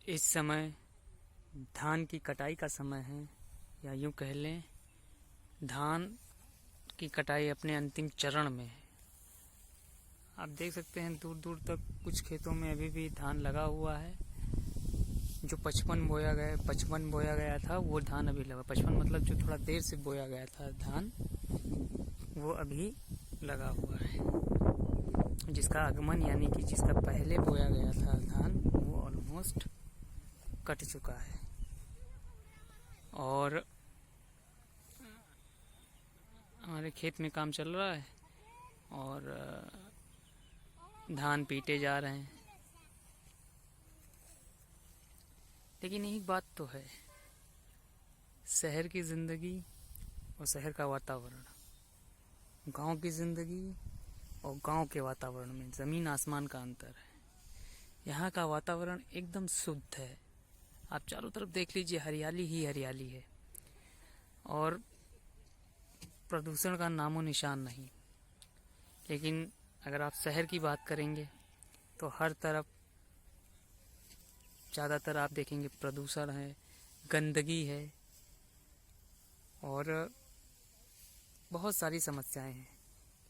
इस समय धान की कटाई का समय है, या यूँ कह लें धान की कटाई अपने अंतिम चरण में है। आप देख सकते हैं दूर दूर तक कुछ खेतों में अभी भी धान लगा हुआ है। जो 55 बोया गया था वो धान अभी लगा। 55 मतलब जो थोड़ा देर से बोया गया था धान, वो अभी लगा हुआ है। जिसका आगमन यानी कि जिसका पहले बोया गया था धान, वो ऑलमोस्ट कट चुका है। और हमारे खेत में काम चल रहा है और धान पीटे जा रहे हैं। लेकिन एक बात तो है, शहर की ज़िंदगी और शहर का वातावरण, गांव की ज़िंदगी और गांव के वातावरण में ज़मीन आसमान का अंतर है। यहाँ का वातावरण एकदम शुद्ध है। आप चारों तरफ देख लीजिए, हरियाली ही हरियाली है और प्रदूषण का नामो निशान नहीं। लेकिन अगर आप शहर की बात करेंगे तो हर तरफ ज़्यादातर आप देखेंगे प्रदूषण है, गंदगी है और बहुत सारी समस्याएं हैं।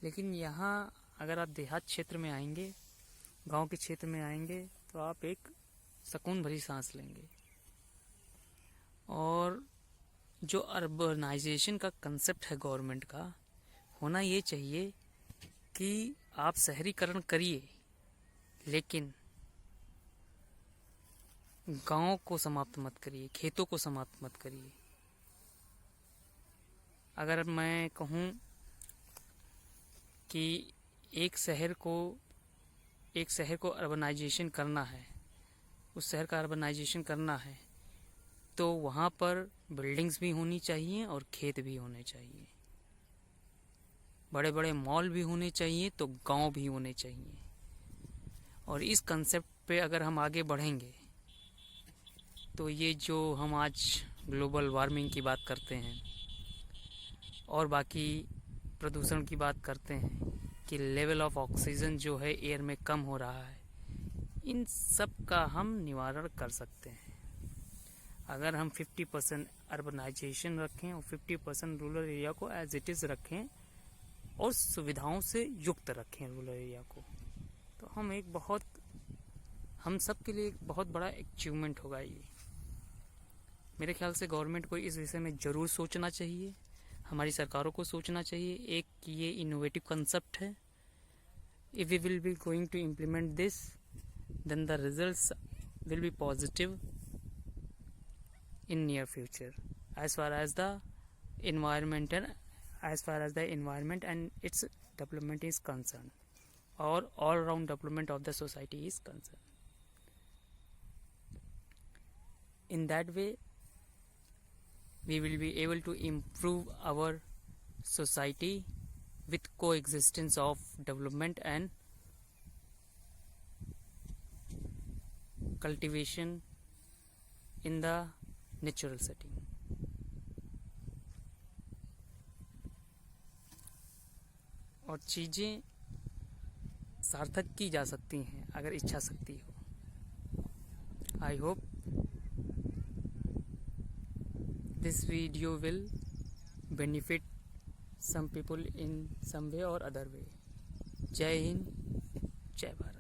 लेकिन यहाँ अगर आप देहात क्षेत्र में आएंगे, गांव के क्षेत्र में आएंगे, तो आप एक सुकून भरी सांस लेंगे। और जो अर्बनाइजेशन का कंसेप्ट है गवर्नमेंट का, होना ये चाहिए कि आप शहरीकरण करिए, लेकिन गांव को समाप्त मत करिए, खेतों को समाप्त मत करिए। अगर मैं कहूँ कि एक शहर को अर्बनाइजेशन करना है, उस शहर का अर्बनाइजेशन करना है, तो वहाँ पर बिल्डिंग्स भी होनी चाहिए और खेत भी होने चाहिए। बड़े बड़े मॉल भी होने चाहिए, तो गांव भी होने चाहिए। और इस कंसेप्ट पे अगर हम आगे बढ़ेंगे तो ये जो हम आज ग्लोबल वार्मिंग की बात करते हैं और बाकी प्रदूषण की बात करते हैं कि लेवल ऑफ ऑक्सीजन जो है एयर में कम हो रहा है, इन सब का हम निवारण कर सकते हैं अगर हम 50% अर्बनाइजेशन रखें और 50% रूरल एरिया को एज इट इज़ रखें और सुविधाओं से युक्त रखें रूरल एरिया को। तो हम सब के लिए एक बहुत बड़ा अचीवमेंट होगा ये। मेरे ख्याल से गवर्नमेंट को इस विषय में ज़रूर सोचना चाहिए, हमारी सरकारों को सोचना चाहिए। एक ये इनोवेटिव कंसेप्ट है। If we will be going to implement this, then the results will be positive in near future as far as the environment and its development is concerned, or all round development of the society is concerned. In that way we will be able to improve our society with coexistence of development and cultivation in the natural setting. और चीज़ें सार्थक की जा सकती हैं अगर इच्छा शक्ति हो। I hope this video will benefit some people in some way और अदर वे। जय हिंद, जय भारत।